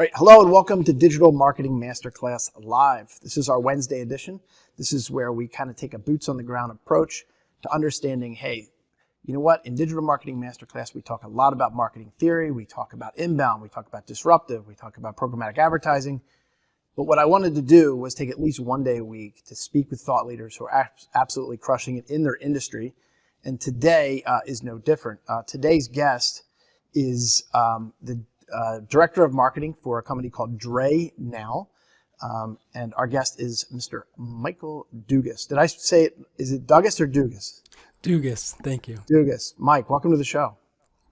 All right, hello and welcome to Digital Marketing Masterclass Live. This is our Wednesday edition. This is where we kind of take a boots on the ground approach to understanding, hey, you know what? In Digital Marketing Masterclass, we talk a lot about marketing theory. We talk about inbound. We talk about disruptive. We talk about programmatic advertising. But what I wanted to do was take at least one day a week to speak with thought leaders who are absolutely crushing it in their industry. And today is no different. Today's guest is the Director of Marketing for a company called DrayNow. And our guest is Mr. Michael Dugas. Did I say it? Is it Dugas or Dugas? Dugas, thank you. Dugas. Mike, welcome to the show.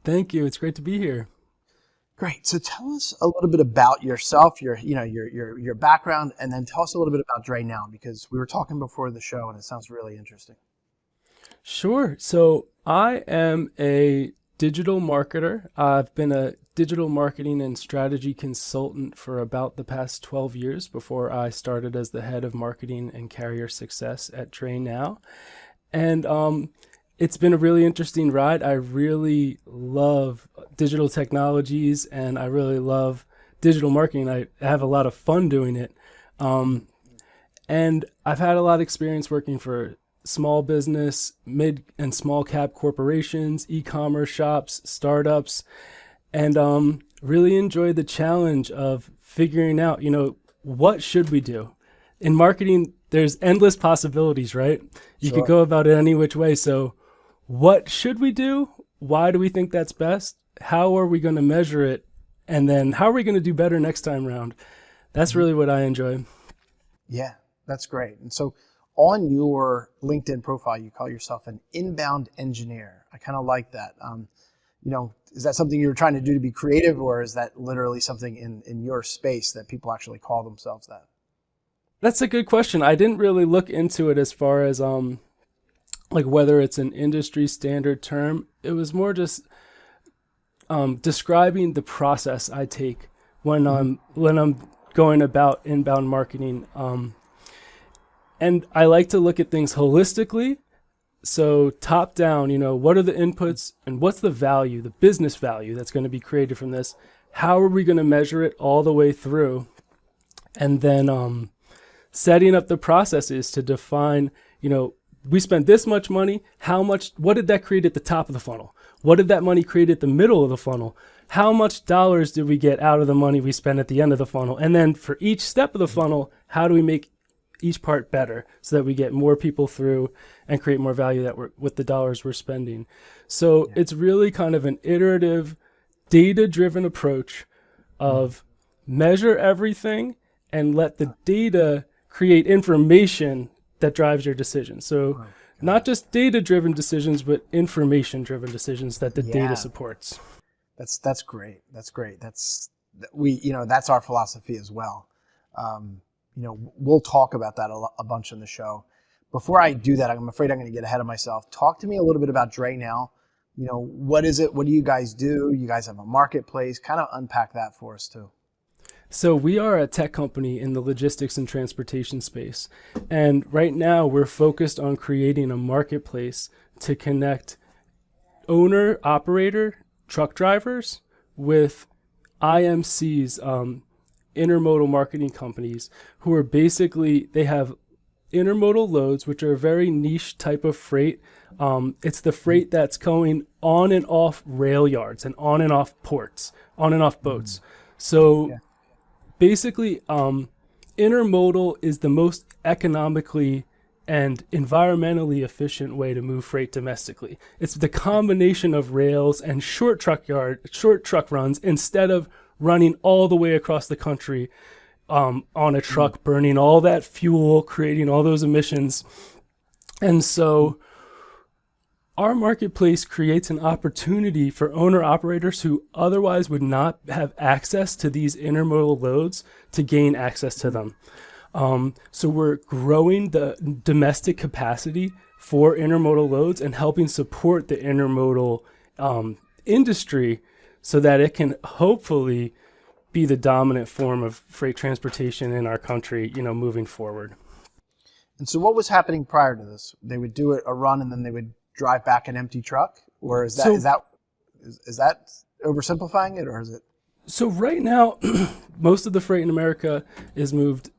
Thank you. It's great to be here. Great. So tell us a little bit about yourself, your background, and then tell us a little bit about DrayNow, because we were talking before the show and it sounds really interesting. Sure. So I am a digital marketer. I've been a digital marketing and strategy consultant for about the past 12 years before I started as the head of marketing and carrier success at DrayNow. And it's been a really interesting ride. I really love digital technologies and I really love digital marketing. I have a lot of fun doing it. And I've had a lot of experience working for small business, mid and small cap corporations, e-commerce shops, startups, and really enjoy the challenge of figuring out, what should we do? In marketing, there's endless possibilities, right? You could go about it any which way. So what should we do? Why do we think that's best? How are we going to measure it? And then how are we going to do better next time around? That's really what I enjoy. Yeah, that's great. And so on your LinkedIn profile, you call yourself an inbound engineer. I kind of like that. Is that something you're trying to do to be creative, or is that literally something in your space that people actually call themselves that? That's a good question. I didn't really look into it as far as whether it's an industry standard term. It was more just describing the process I take when I'm going about inbound marketing. And I like to look at things holistically. So top down, what are the inputs and what's the value, the business value that's going to be created from this? How are we going to measure it all the way through? And then setting up the processes to define, we spent this much money, what did that create at the top of the funnel? What did that money create at the middle of the funnel? How much dollars did we get out of the money we spent at the end of the funnel? And then for each step of the funnel, how do we make each part better so that we get more people through and create more value with the dollars we're spending? So it's really kind of an iterative, data-driven approach of measure everything and let the data create information that drives your decision. So not just data-driven decisions, but information-driven decisions that the data supports. That's great. That's great. That's our philosophy as well. We'll talk about that a bunch in the show. Before I do that, I'm afraid I'm going to get ahead of myself. Talk to me a little bit about DrayNow. What is it? What do you guys do? You guys have a marketplace. Kind of unpack that for us too. So we are a tech company in the logistics and transportation space. And right now we're focused on creating a marketplace to connect owner, operator, truck drivers with IMCs, intermodal marketing companies, who are they have intermodal loads, which are a very niche type of freight. It's the freight that's going on and off rail yards and on and off ports, on and off boats. So basically, intermodal is the most economically and environmentally efficient way to move freight domestically. It's the combination of rails and short truck runs instead of running all the way across the country on a truck, burning all that fuel, creating all those emissions. And so our marketplace creates an opportunity for owner-operators who otherwise would not have access to these intermodal loads to gain access to them. So we're growing the domestic capacity for intermodal loads and helping support the intermodal industry so that it can hopefully be the dominant form of freight transportation in our country, moving forward. And so what was happening prior to this? They would do a run and then they would drive back an empty truck? Or is that oversimplifying it, or is it? So right now, most of the freight in America is moved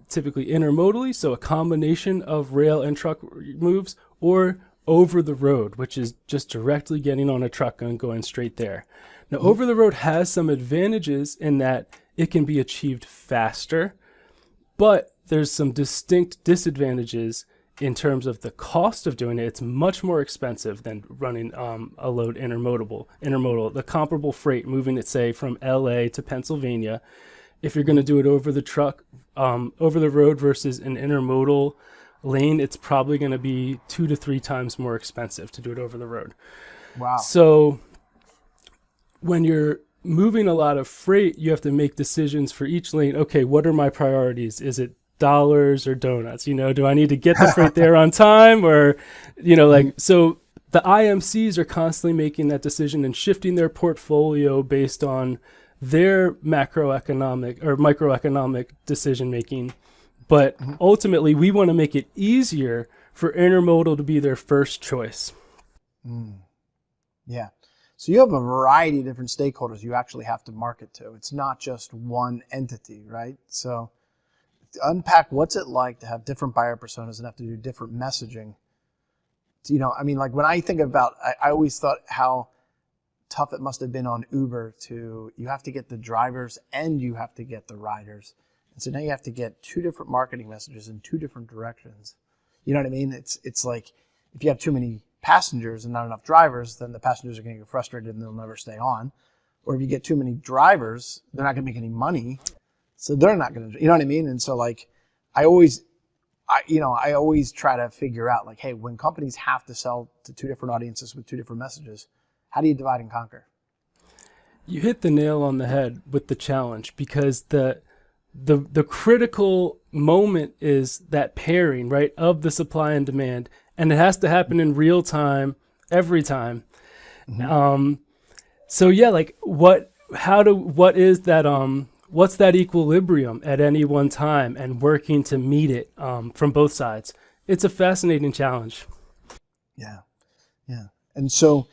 typically intermodally, so a combination of rail and truck moves, or over the road, which is just directly getting on a truck and going straight there. Now, over the road has some advantages in that it can be achieved faster, but there's some distinct disadvantages in terms of the cost of doing it. It's much more expensive than running a load intermodal. The comparable freight moving it, say, from LA to Pennsylvania, if you're going to do it over the road versus an intermodal lane, it's probably going to be 2 to 3 times more expensive to do it over the road. Wow. So when you're moving a lot of freight, you have to make decisions for each lane. Okay, what are my priorities? Is it dollars or donuts? Do I need to get the freight there on time, or, so the IMCs are constantly making that decision and shifting their portfolio based on their macroeconomic or microeconomic decision making. But ultimately, we want to make it easier for intermodal to be their first choice. Yeah. So you have a variety of different stakeholders you actually have to market to. It's not just one entity, right? So to unpack what's it like to have different buyer personas and have to do different messaging. Like when I think about, I always thought how tough it must have been on Uber you have to get the drivers and you have to get the riders. And so now you have to get 2 different marketing messages in 2 different directions. You know what I mean? It's like if you have too many passengers and not enough drivers, then the passengers are going to get frustrated and they'll never stay on. Or if you get too many drivers, they're not going to make any money. So they're not going to, you know what I mean? And so like, I always try to figure out like, hey, when companies have to sell to 2 different audiences with 2 different messages, how do you divide and conquer? You hit the nail on the head with the challenge, because the critical moment is that pairing, right, of the supply and demand, and it has to happen in real time every time. So yeah, like what's that equilibrium at any one time, and working to meet it from both sides? It's a fascinating challenge. Yeah. And so,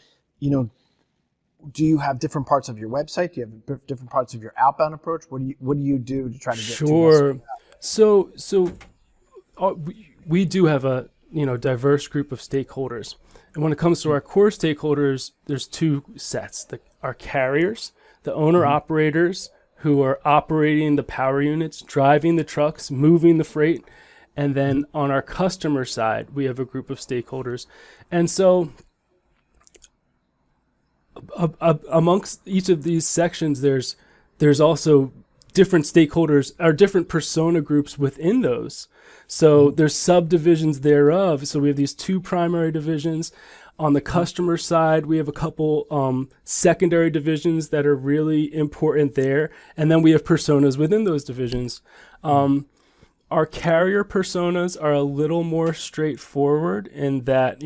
do you have different parts of your website? Do you have different parts of your outbound approach? What do you do to try to get? Sure. So we do have a diverse group of stakeholders, and when it comes to our core stakeholders, there's 2 sets: our carriers, the owner operators who are operating the power units, driving the trucks, moving the freight, and then on our customer side, we have a group of stakeholders, and so. Amongst each of these sections, there's also different stakeholders or different persona groups within those. So there's subdivisions thereof. So we have these 2 primary divisions. On the customer side, we have a couple secondary divisions that are really important there. And then we have personas within those divisions. Our carrier personas are a little more straightforward in that,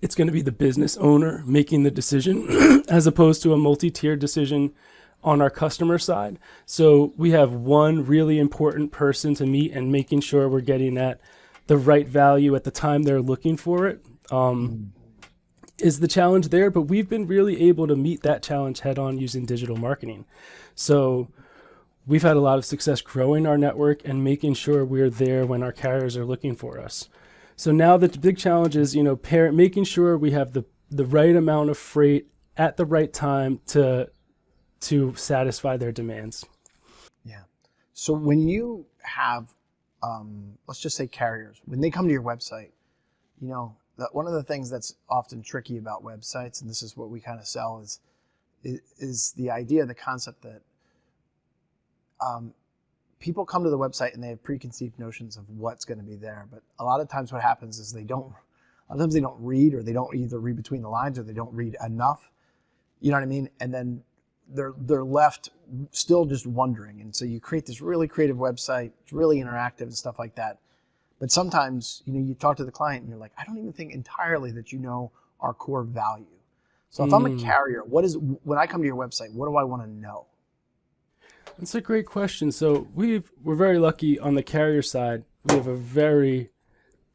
it's going to be the business owner making the decision as opposed to a multi-tiered decision on our customer side. So we have one really important person to meet, and making sure we're getting at the right value at the time they're looking for it is the challenge there. But we've been really able to meet that challenge head on using digital marketing. So we've had a lot of success growing our network and making sure we're there when our carriers are looking for us. So now the big challenge is, making sure we have the right amount of freight at the right time to satisfy their demands. Yeah. So when you have, let's just say carriers, when they come to your website, one of the things that's often tricky about websites, and this is what we kind of sell, is the idea, the concept that people come to the website and they have preconceived notions of what's going to be there. But a lot of times what happens is they don't read, or they don't either read between the lines, or they don't read enough. You know what I mean? And then they're left still just wondering. And so you create this really creative website, it's really interactive and stuff like that. But sometimes, you talk to the client and you're like, I don't even think entirely that our core value. So if I'm a carrier, when I come to your website, what do I want to know? That's a great question. So we're very lucky on the carrier side. We have a very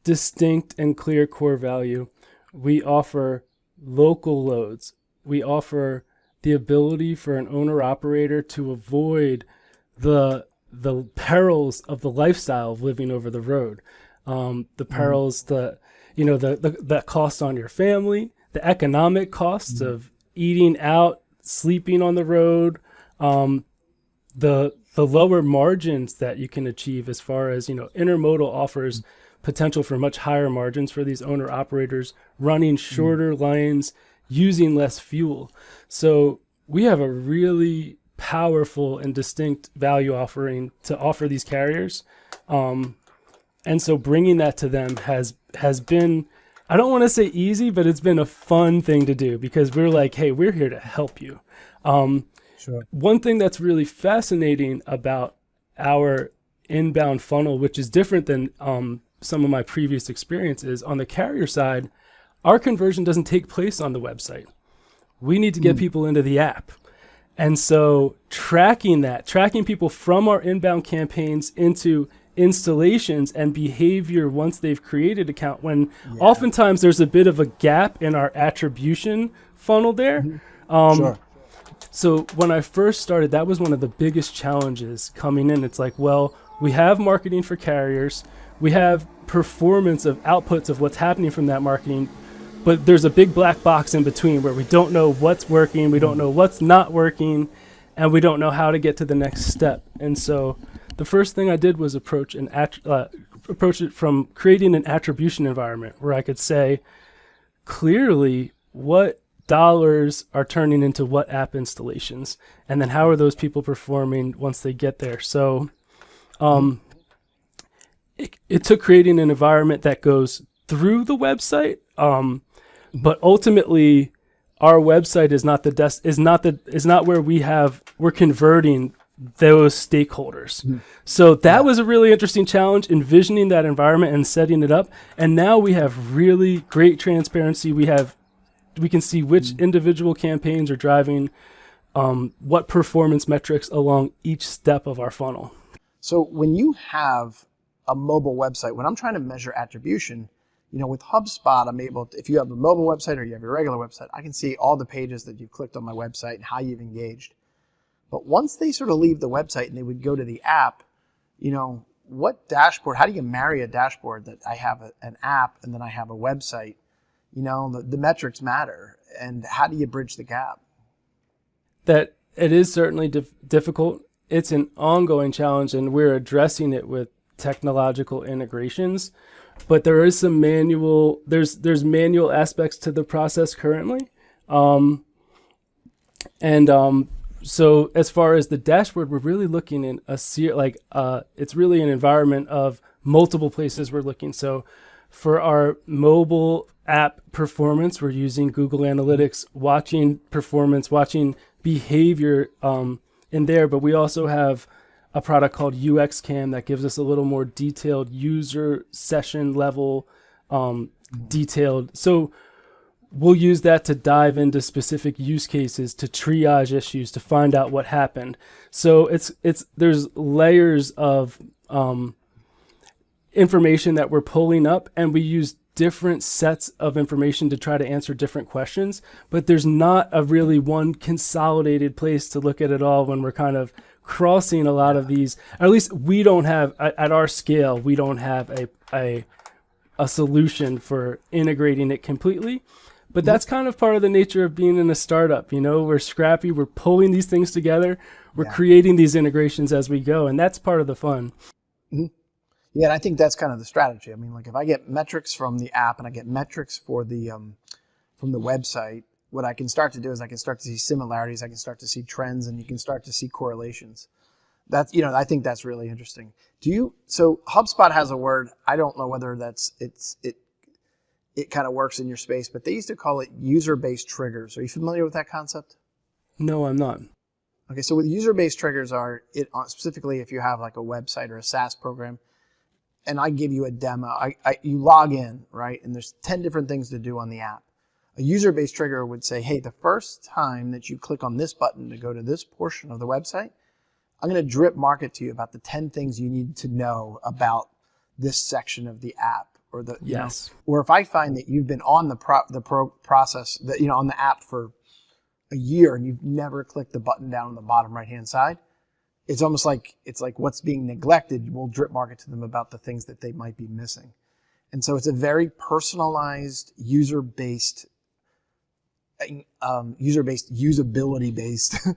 distinct and clear core value. We offer local loads. We offer the ability for an owner operator to avoid the perils of the lifestyle of living over the road, the perils, the cost on your family, the economic costs of eating out, sleeping on the road, the lower margins that you can achieve as far as, intermodal offers potential for much higher margins for these owner operators, running shorter lanes, using less fuel. So we have a really powerful and distinct value offering to offer these carriers. And so bringing that to them has been, I don't want to say easy, but it's been a fun thing to do because we're like, hey, we're here to help you. Sure. One thing that's really fascinating about our inbound funnel, which is different than some of my previous experiences on the carrier side, our conversion doesn't take place on the website. We need to get people into the app. And so tracking people from our inbound campaigns into installations and behavior once they've created account, when oftentimes there's a bit of a gap in our attribution funnel there. Sure. So when I first started, that was one of the biggest challenges coming in. It's like, well, we have marketing for carriers. We have performance of outputs of what's happening from that marketing, but there's a big black box in between where we don't know what's working, we don't know what's not working, and we don't know how to get to the next step. And so the first thing I did was approach it from creating an attribution environment where I could say clearly what dollars are turning into what app installations, and then how are those people performing once they get there. So it took creating an environment that goes through the website, but ultimately our website is not where we're converting those stakeholders. So that was a really interesting challenge, envisioning that environment and setting it up. And now we have really great transparency. We can see which individual campaigns are driving what performance metrics along each step of our funnel. So when you have a mobile website, when I'm trying to measure attribution, with HubSpot, I'm able to, if you have a mobile website or you have your regular website, I can see all the pages that you've clicked on my website and how you've engaged. But once they sort of leave the website and they would go to the app, what dashboard, how do you marry a dashboard that I have an app and then I have a website? The metrics matter. And how do you bridge the gap? That it is certainly difficult. It's an ongoing challenge, and we're addressing it with technological integrations. But there is some manual, there's manual aspects to the process currently. So as far as the dashboard, we're really looking in it's really an environment of multiple places we're looking. So for our mobile app performance, we're using Google Analytics, watching performance, watching behavior in there. But we also have a product called UX Cam that gives us a little more detailed user session level detailed. So we'll use that to dive into specific use cases, to triage issues, to find out what happened. So there's layers of information that we're pulling up, and we use different sets of information to try to answer different questions, but there's not a really one consolidated place to look at it all when we're kind of crossing a lot of these. At least we don't have, at our scale, we don't have a solution for integrating it completely. But that's kind of part of the nature of being in a startup. We're scrappy, we're pulling these things together, we're creating these integrations as we go, and that's part of the fun. Mm-hmm. Yeah, and I think that's kind of the strategy. I mean, if I get metrics from the app and I get metrics for the from the website, what I can start to do is I can start to see similarities, I can start to see trends, and you can start to see correlations. That's I think that's really interesting. So HubSpot has a word, I don't know whether it kind of works in your space, but they used to call it user-based triggers. Are you familiar with that concept? No, I'm not. Okay, so what user-based triggers are, specifically if you have like a website or a SaaS program, and I give you a demo, you log in, right? And there's 10 different things to do on the app. A user-based trigger would say, hey, the first time that you click on this button to go to this portion of the website, I'm going to drip market to you about the 10 things you need to know about this section of the app. Or or if I find that you've been on the process that on the app for a year and you've never clicked the button down on the bottom right-hand side, it's almost like what's being neglected. We'll drip market to them about the things that they might be missing. And so it's a very personalized, user-based, usability-based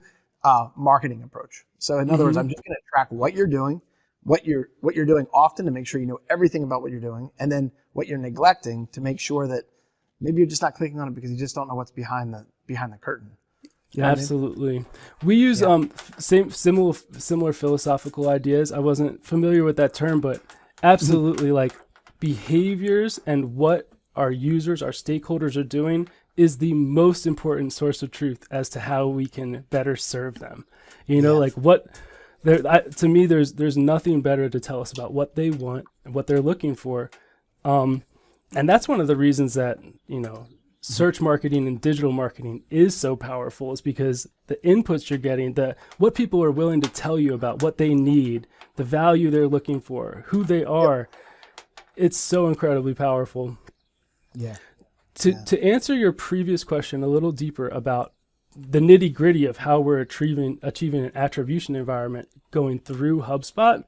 marketing approach. So in other words, I'm just going to track what you're doing, what you're doing often to make sure you know everything about what you're doing, and then what you're neglecting to make sure that maybe you're just not clicking on it because you just don't know what's behind the curtain. Yeah, absolutely. We use similar philosophical ideas. I wasn't familiar with that term, but absolutely, like behaviors and what our users, our stakeholders are doing is the most important source of truth as to how we can better serve them. You know, like to me, there's nothing better to tell us about what they want and what they're looking for. And that's one of the reasons that, you know, search marketing and digital marketing is so powerful, is because the inputs you're getting, what people are willing to tell you about what they need, the value they're looking for, who they are, it's so incredibly powerful. Yeah. To answer your previous question a little deeper about the nitty gritty of how we're achieving an attribution environment going through HubSpot,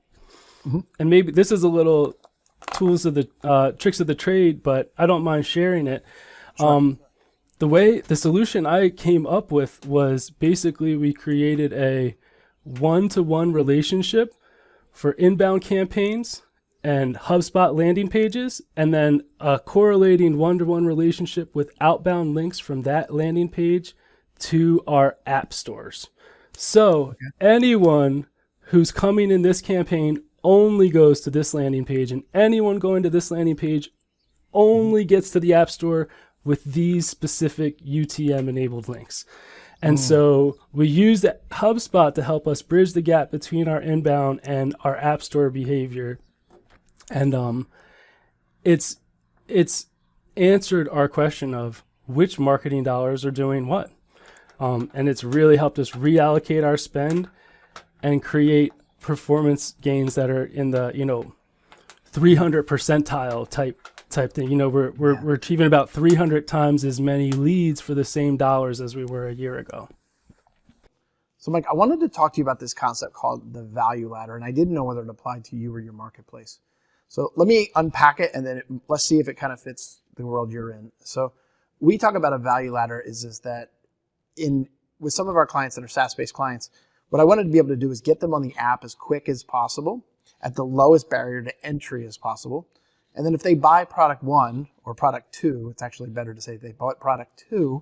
and maybe this is a little tools of the tricks of the trade, but I don't mind sharing it. Sure. The solution I came up with was basically we created a one-to-one relationship for inbound campaigns and HubSpot landing pages, and then a correlating one-to-one relationship with outbound links from that landing page to our app stores. So anyone who's coming in this campaign only goes to this landing page, and anyone going to this landing page only gets to the app store with these specific UTM enabled links. And so we use HubSpot to help us bridge the gap between our inbound and our app store behavior. And it's answered our question of which marketing dollars are doing what. And it's really helped us reallocate our spend and create performance gains that are in the, 300 percentile type thing. You know, we're achieving about 300 times as many leads for the same dollars as we were a year ago. So Mike, I wanted to talk to you about this concept called the value ladder, and I didn't know whether it applied to you or your marketplace. So let me unpack it, and then let's see if it kind of fits the world you're in. So we talk about a value ladder is that with some of our clients that are SaaS-based clients, what I wanted to be able to do is get them on the app as quick as possible at the lowest barrier to entry as possible. And then if they buy product 1 or product 2, it's actually better to say they bought product 2,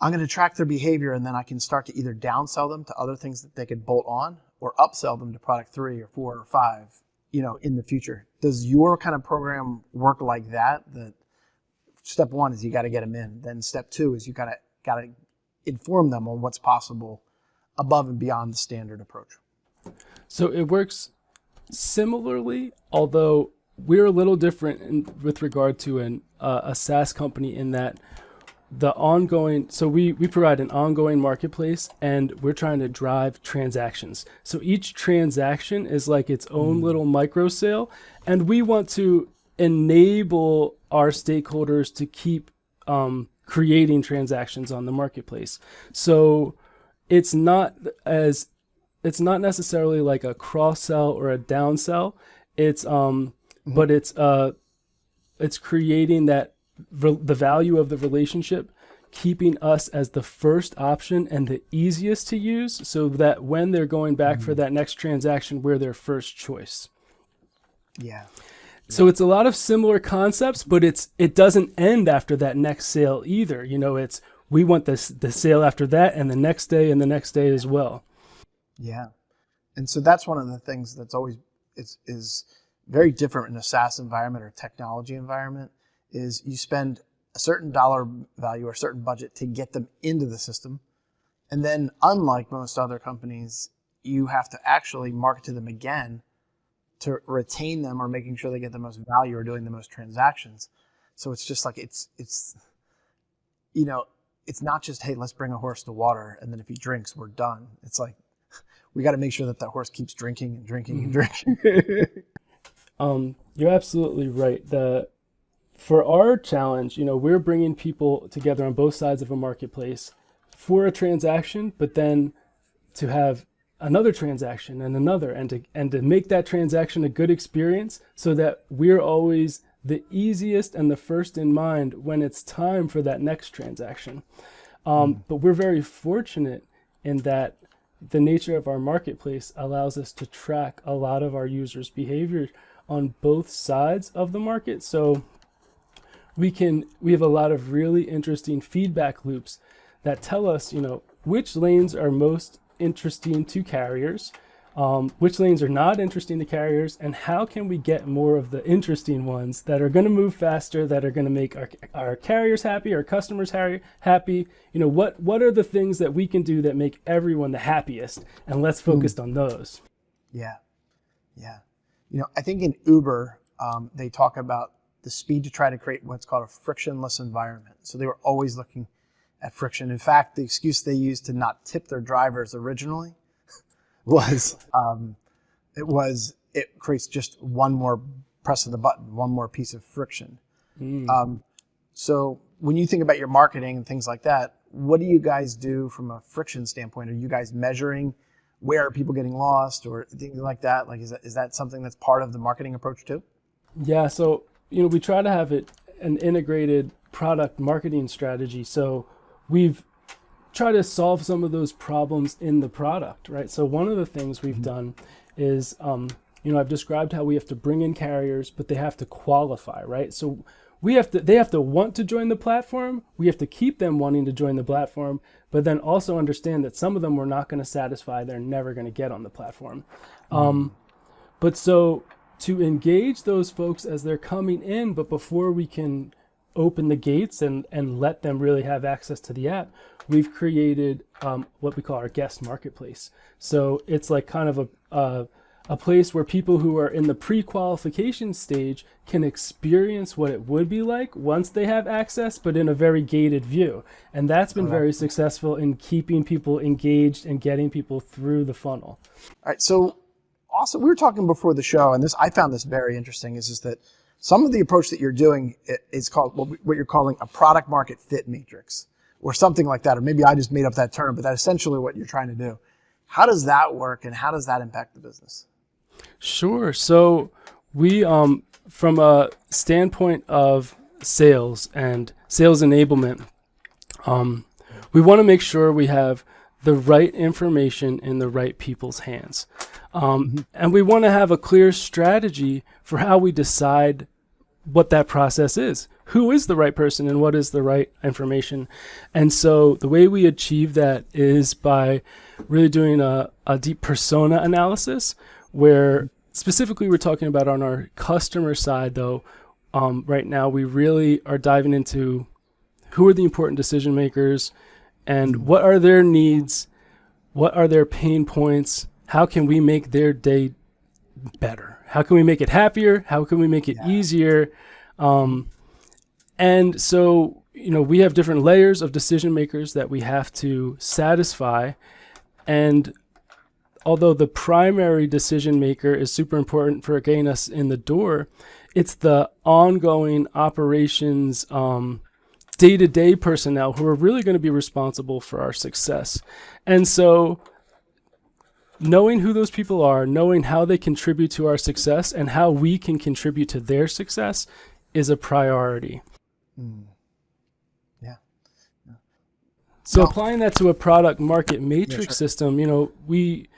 I'm going to track their behavior, and then I can start to either downsell them to other things that they could bolt on or upsell them to product 3 or 4 or 5, in the future. Does your kind of program work like that? That step 1 is you got to get them in. Then step 2 is you got to inform them on what's possible above and beyond the standard approach. So it works similarly, although we're a little different with regard to a SaaS company in that we provide an ongoing marketplace, and we're trying to drive transactions. So each transaction is like its own little micro sale, and we want to enable our stakeholders to keep creating transactions on the marketplace. So it's not necessarily like a cross sell or a down sell. But it's creating the value of the relationship, keeping us as the first option and the easiest to use, so that when they're going back for that next transaction, we're their first choice. Yeah. So it's a lot of similar concepts, but it doesn't end after that next sale either. We want the sale after that, and the next day, and the next day as well. Yeah. And so that's one of the things that's always is very different in a SaaS environment or technology environment, is you spend a certain dollar value or a certain budget to get them into the system. And then unlike most other companies, you have to actually market to them again to retain them or making sure they get the most value or doing the most transactions. So it's just like, it's not just, hey, let's bring a horse to water, and then if he drinks, we're done. It's like, we got to make sure that horse keeps drinking and drinking and drinking. You're absolutely right. For our challenge, we're bringing people together on both sides of a marketplace. for a transaction, but then to have another transaction and another, and to make that transaction a good experience, so that we're always the easiest and the first in mind when it's time for that next transaction. But we're very fortunate in that the nature of our marketplace allows us to track a lot of our users' behavior on both sides of the market. So we have a lot of really interesting feedback loops that tell us, which lanes are most interesting to carriers, which lanes are not interesting to carriers, and how can we get more of the interesting ones that are going to move faster, that are going to make our carriers happy, our customers happy. What are the things that we can do that make everyone the happiest, and let's focus on those. Yeah. I think in Uber, they talk about the speed to try to create what's called a frictionless environment. So they were always looking at friction. In fact, the excuse they used to not tip their drivers originally was it creates just one more press of the button, one more piece of friction. So when you think about your marketing and things like that, what do you guys do from a friction standpoint? Are you guys measuring where are people getting lost or things like that? Like, is that something that's part of the marketing approach too? Yeah. So, we try to have an integrated product marketing strategy. So we've tried to solve some of those problems in the product, right? So one of the things we've done is, I've described how we have to bring in carriers, but they have to qualify, right? So they have to want to join the platform. We have to keep them wanting to join the platform, but then also understand that some of them we're not going to satisfy. They're never going to get on the platform. But so to engage those folks as they're coming in, but before we can open the gates and let them really have access to the app, we've created what we call our guest marketplace. So it's like kind of a place where people who are in the pre-qualification stage can experience what it would be like once they have access, but in a very gated view. And that's been very successful in keeping people engaged and getting people through the funnel. All right. So also, we were talking before the show, and I found this very interesting, is that some of the approach that you're doing is called what you're calling a product market fit matrix or something like that. Or maybe I just made up that term, but that's essentially what you're trying to do. How does that work and how does that impact the business? Sure. So we, from a standpoint of sales and sales enablement, we want to make sure we have the right information in the right people's hands. And we want to have a clear strategy for how we decide what that process is. Who is the right person and what is the right information? And so the way we achieve that is by really doing a deep persona analysis, where specifically we're talking about on our customer side, though. Right now we really are diving into who are the important decision makers and what are their needs, what are their pain points, how can we make their day better? How can we make it happier? How can we make it easier? And so, we have different layers of decision makers that we have to satisfy. And although the primary decision maker is super important for getting us in the door, it's the ongoing operations, day-to-day personnel who are really going to be responsible for our success. And so knowing who those people are, knowing how they contribute to our success and how we can contribute to their success is a priority. Yeah. So applying that to a product market matrix system, we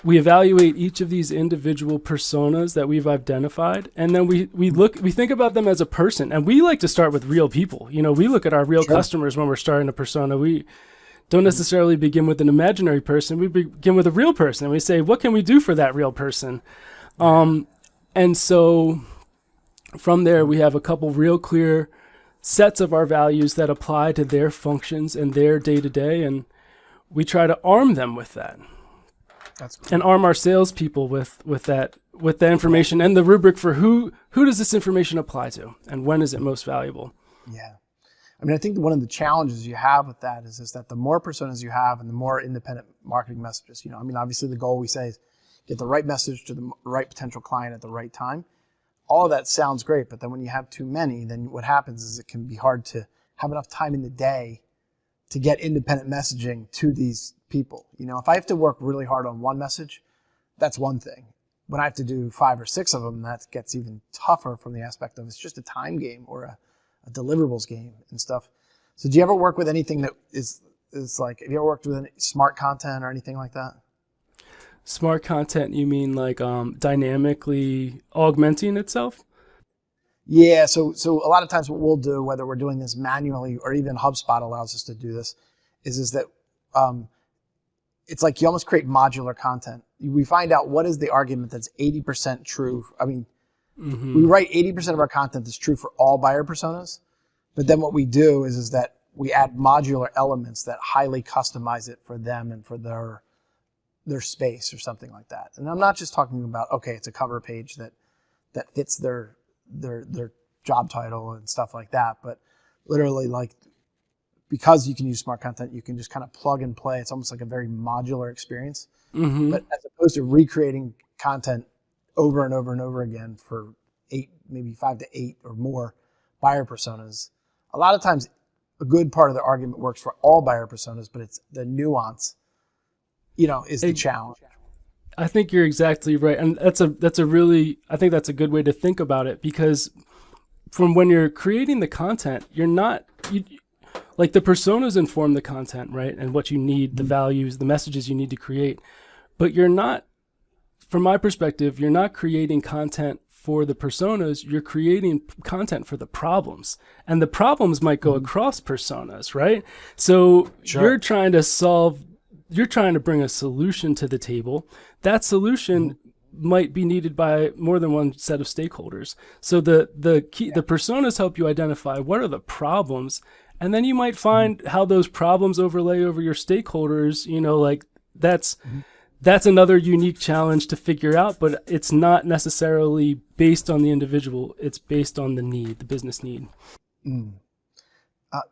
evaluate each of these individual personas that we've identified, and then we think about them as a person, and we like to start with real people. We look at our real customers when we're starting a persona. We don't necessarily begin with an imaginary person. We begin with a real person, and we say, what can we do for that real person? And so from there, we have a couple real clear sets of our values that apply to their functions and their day-to-day, and we try to arm them with that. That's cool. And arm our salespeople with that information and the rubric for who does this information apply to and when is it most valuable. Yeah. I think one of the challenges you have with that is that the more personas you have and the more independent marketing messages, obviously the goal we say is get the right message to the right potential client at the right time. All of that sounds great, but then when you have too many, then what happens is it can be hard to have enough time in the day to get independent messaging to these people. If I have to work really hard on one message, that's one thing. When I have to do 5 or 6 of them, that gets even tougher from the aspect of it's just a time game or a deliverables game and stuff. So do you ever work with anything that is like, have you ever worked with any smart content or anything like that? Smart content, you mean like dynamically augmenting itself? Yeah, so a lot of times what we'll do, whether we're doing this manually or even HubSpot allows us to do this, is that it's like you almost create modular content. We find out what is the argument that's 80% true. I mean, we write 80% of our content that's true for all buyer personas, but then what we do is that we add modular elements that highly customize it for them and for their space or something like that. And I'm not just talking about, okay, it's a cover page that fits their job title and stuff like that, but literally, like, because you can use smart content, you can just kind of plug and play. It's almost like a very modular experience. But as opposed to recreating content over and over and over again for 8, maybe 5 to 8 or more buyer personas, a lot of times a good part of the argument works for all buyer personas, but it's the nuance, is the challenge. I think you're exactly right. And I think that's a good way to think about it, because from when you're creating the content, like the personas inform the content, right? And what you need, the values, the messages you need to create. But from my perspective, you're not creating content for the personas, you're creating content for the problems. And the problems might go across personas, right? So You're trying to bring a solution to the table. That solution might be needed by more than one set of stakeholders. So the personas help you identify what are the problems, and then you might find how those problems overlay over your stakeholders. Like that's another unique challenge to figure out, but it's not necessarily based on the individual. It's based on the business need.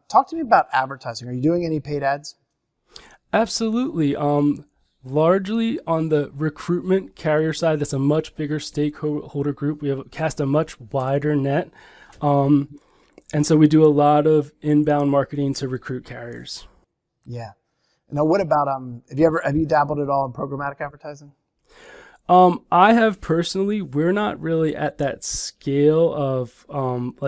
Talk to me about advertising. Are you doing any paid ads? Absolutely. Largely on the recruitment carrier side, that's a much bigger stakeholder group. We have cast a much wider net. And so we do a lot of inbound marketing to recruit carriers. Yeah. Now, what about, have you dabbled at all in programmatic advertising? I have personally. We're not really at that scale of,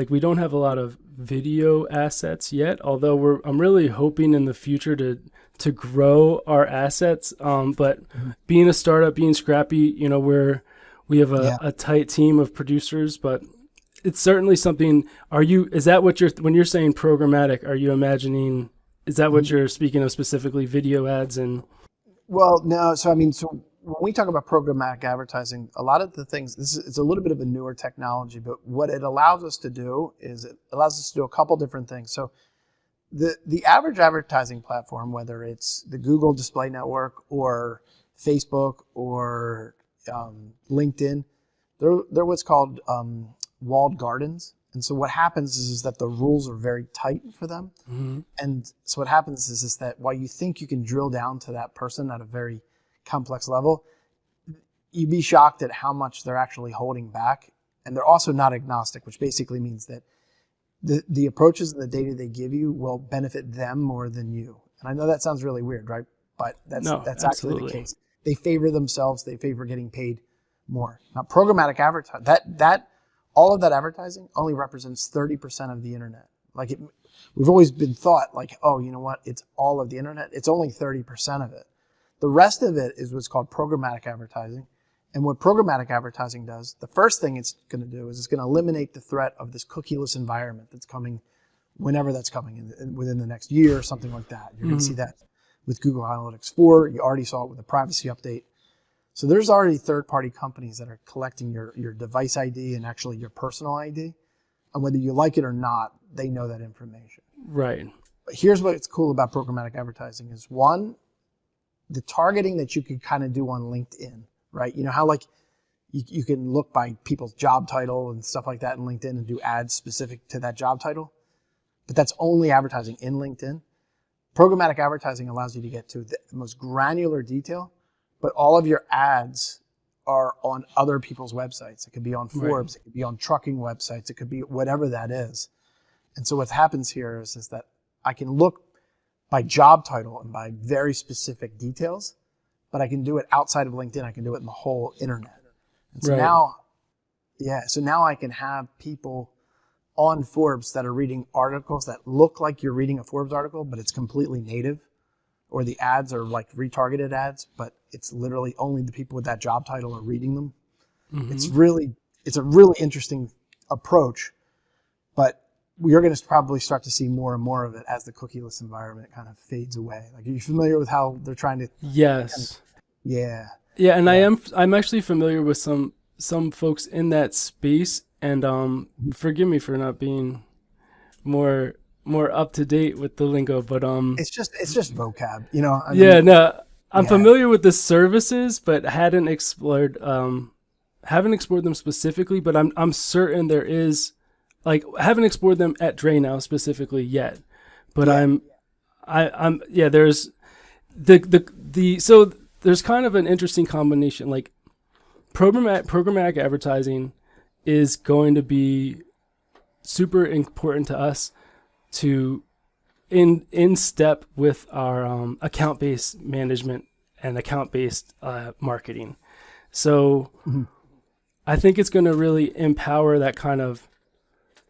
we don't have a lot of video assets yet, although I'm really hoping in the future to grow our assets. But being a startup, being scrappy, we have a tight team of producers, but it's certainly something. Is that what when you're saying programmatic, are you imagining, is that what you're speaking of specifically, video ads? And well, no. So when we talk about programmatic advertising, a lot of the things, it's a little bit of a newer technology, but what it allows us to do is it allows us to do a couple different things. So the average advertising platform, whether it's the Google Display Network or Facebook or LinkedIn, they're what's called walled gardens. And so what happens is that the rules are very tight for them. And so what happens is that while you think you can drill down to that person at a very complex level, you'd be shocked at how much they're actually holding back. And they're also not agnostic, which basically means that the approaches and the data they give you will benefit them more than you. And I know that sounds really weird, right? But that's actually the case. They favor themselves. They favor getting paid more. Now, programmatic advertising, that all of that advertising only represents 30% of the internet. We've always been thought like, oh, you know what? It's all of the internet. It's only 30% of it. The rest of it is what's called programmatic advertising. And what programmatic advertising does, the first thing it's going to do is it's going to eliminate the threat of this cookieless environment that's coming whenever that's coming within the next year or something like that. You're going to see that with Google Analytics 4. You already saw it with the privacy update. So there's already third-party companies that are collecting your device ID and actually your personal ID. And whether you like it or not, they know that information. Right. But here's what's cool about programmatic advertising is, one, the targeting that you can kind of do on LinkedIn, right? You know how you can look by people's job title and stuff like that in LinkedIn and do ads specific to that job title, but that's only advertising in LinkedIn. Programmatic advertising allows you to get to the most granular detail, but all of your ads are on other people's websites. It could be on Forbes, It could be on trucking websites, it could be whatever that is. And so what happens here is that I can look by job title and by very specific details, but I can do it outside of LinkedIn. I can do it in the whole internet. And so now I can have people on Forbes that are reading articles that look like you're reading a Forbes article, but it's completely native, or the ads are like retargeted ads, but it's literally only the people with that job title are reading them. Mm-hmm. It's a really interesting approach, but you're going to probably start to see more and more of it as the cookieless environment kind of fades away. Like, are you familiar with how they're trying to? Yes. Yeah. And I'm actually familiar with some folks in that space, and forgive me for not being more up to date with the lingo, but it's just vocab, I'm familiar with the services, but haven't explored them specifically, but I'm certain there is, like, haven't explored them at DrayNow specifically yet, but there's so there's kind of an interesting combination. Like, programmatic advertising is going to be super important to us to in step with our account-based management and account-based marketing. So I think it's going to really empower that kind of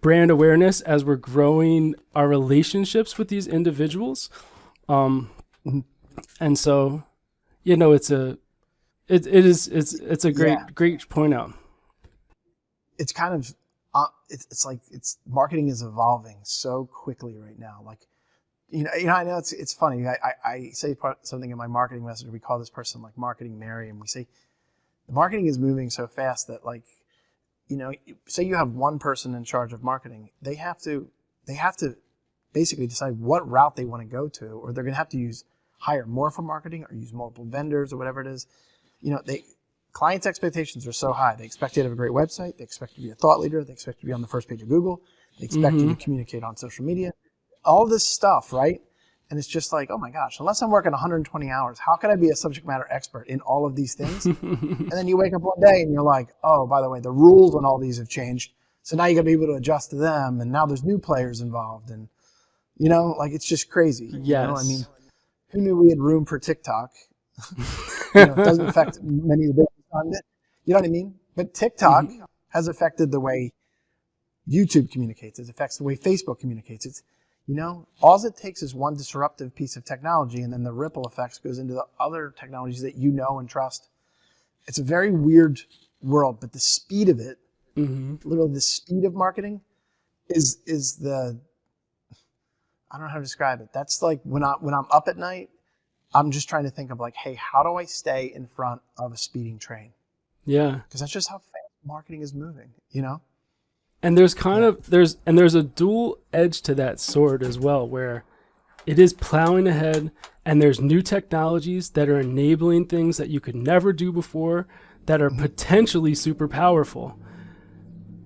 brand awareness as we're growing our relationships with these individuals. And so, it's a great point out. It's kind of, it's like marketing is evolving so quickly right now. Like, I know it's funny. I say something in my marketing message. We call this person like Marketing Mary, and we say the marketing is moving so fast that, like, say you have one person in charge of marketing, they have to basically decide what route they want to go to, or they're going to have to hire more for marketing or use multiple vendors or whatever it is. Clients' expectations are so high. They expect you to have a great website. They expect you to be a thought leader. They expect you to be on the first page of Google. They expect you to communicate on social media. All this stuff, right? And it's just like, oh my gosh, unless I'm working 120 hours, how can I be a subject matter expert in all of these things? And then you wake up one day and you're like, oh, by the way, the rules on all these have changed. So now you got to be able to adjust to them. And now there's new players involved. And, it's just crazy. Yes. Who knew we had room for TikTok? It doesn't affect many of the business on it. You know what I mean? But TikTok has affected the way YouTube communicates. It affects the way Facebook communicates. It's, all it takes is one disruptive piece of technology, and then the ripple effects goes into the other technologies that you know and trust. It's a very weird world, but the speed of it, literally the speed of marketing, is the, I don't know how to describe it. That's like when I'm up at night, I'm just trying to think of, like, hey, how do I stay in front of a speeding train? Yeah. Because that's just how fast marketing is moving, And there's there's a dual edge to that sword as well, where it is plowing ahead, and there's new technologies that are enabling things that you could never do before that are potentially super powerful.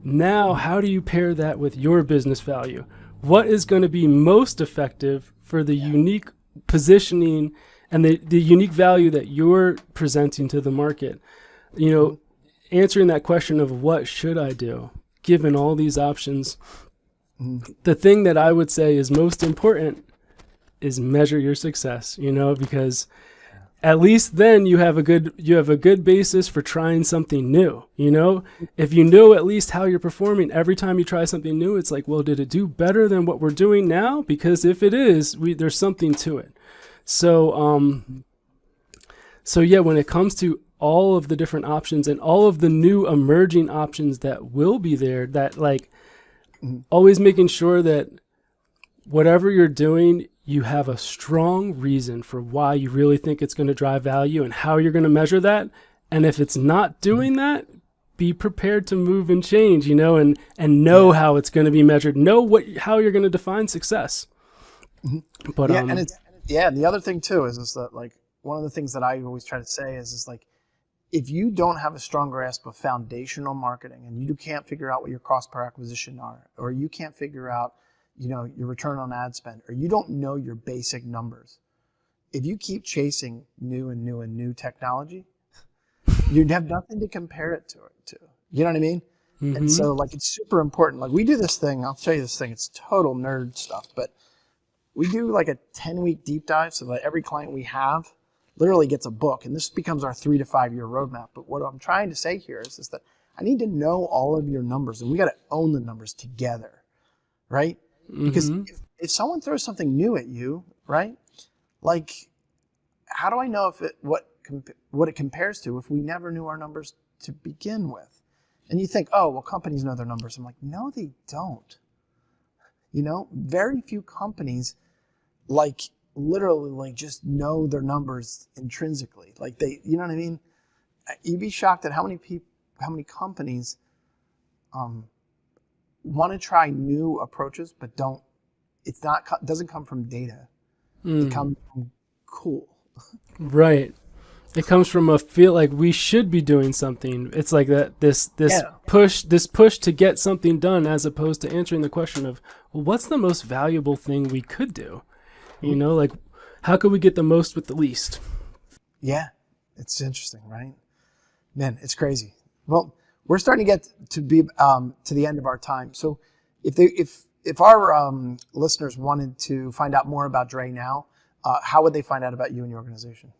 Now, how do you pair that with your business value? What is going to be most effective for the unique positioning and the unique value that you're presenting to the market? Answering that question of what should I do, given all these options, the thing that I would say is most important is measure your success, because at least then you have a good basis for trying something new. If you know at least how you're performing every time you try something new, it's like, well, did it do better than what we're doing now? Because if it is, there's something to it. So when it comes to all of the different options and all of the new emerging options that will be there, that, like, always making sure that whatever you're doing, you have a strong reason for why you really think it's going to drive value and how you're going to measure that. And if it's not doing that, be prepared to move and change, and know how it's going to be measured, know how you're going to define success. But the other thing too is that, like, one of the things that I always try to say is like, if you don't have a strong grasp of foundational marketing, and you can't figure out what your cost per acquisition are, or you can't figure out, your return on ad spend, or you don't know your basic numbers, if you keep chasing new technology, you'd have nothing to compare it to. You know what I mean? And so, like, it's super important. Like, we do this thing, I'll show you this thing, it's total nerd stuff, but we do like a 10-week deep dive so that every client we have literally gets a book, and this becomes our 3 to 5 year roadmap. But what I'm trying to say here is that I need to know all of your numbers, and we got to own the numbers together, right? Because if someone throws something new at you, right, like how do I know if what it compares to if we never knew our numbers to begin with? And you think, oh, well, companies know their numbers. I'm like, no, they don't. You know, very few companies like literally like just know their numbers intrinsically. Like they, you know what I mean? You'd be shocked at how many companies want to try new approaches, but doesn't come from data. It comes from cool. Right. It comes from a feel like we should be doing something. It's like that this push to get something done, as opposed to answering the question of, well, what's the most valuable thing we could do? You know, like how could we get the most with the least? Yeah. It's interesting, right? Man, it's crazy. Well, we're starting to get to be to the end of our time. So if our listeners wanted to find out more about DrayNow, how would they find out about you and your organization?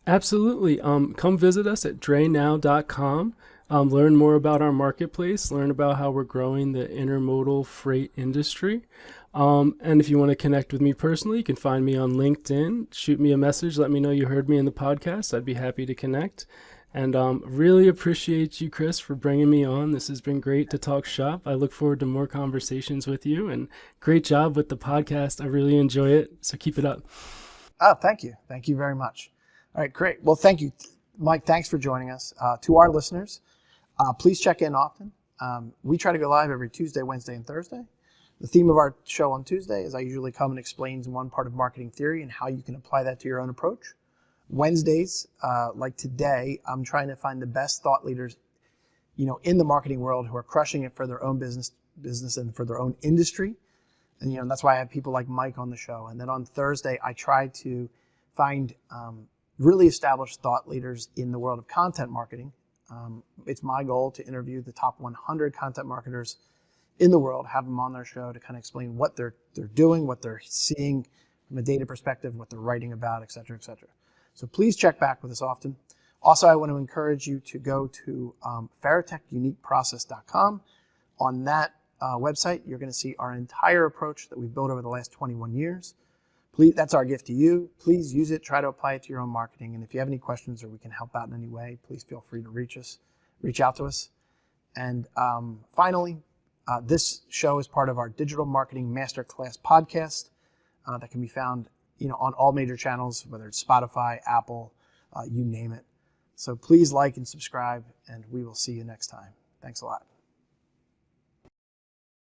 Absolutely. Come visit us at DrayNow.com. Learn more about our marketplace, learn about how we're growing the intermodal freight industry. And if you want to connect with me personally, you can find me on LinkedIn, shoot me a message, let me know you heard me in the podcast. I'd be happy to connect. And really appreciate you, Chris, for bringing me on. This has been great to talk shop. I look forward to more conversations with you, and great job with the podcast. I really enjoy it. So keep it up. Oh, thank you. Thank you very much. All right, great. Well, thank you, Mike. Thanks for joining us. To our listeners, please check in often. We try to go live every Tuesday, Wednesday, and Thursday. The theme of our show on Tuesday is I usually come and explains one part of marketing theory and how you can apply that to your own approach. Wednesdays, like today, I'm trying to find the best thought leaders, in the marketing world who are crushing it for their own business and for their own industry. And, that's why I have people like Mike on the show. And then on Thursday, I try to find really established thought leaders in the world of content marketing. It's my goal to interview the top 100 content marketers in the world, have them on their show to kind of explain what they're doing, what they're seeing from a data perspective, what they're writing about, et cetera, et cetera. So please check back with us often. Also, I want to encourage you to go to faratechuniqueprocess.com. On that website, you're going to see our entire approach that we've built over the last 21 years. Please, that's our gift to you. Please use it. Try to apply it to your own marketing. And if you have any questions or we can help out in any way, please feel free to reach out to us. And finally, this show is part of our Digital Marketing Masterclass podcast that can be found on all major channels, whether it's Spotify, Apple, you name it. So please like and subscribe, and we will see you next time. Thanks a lot.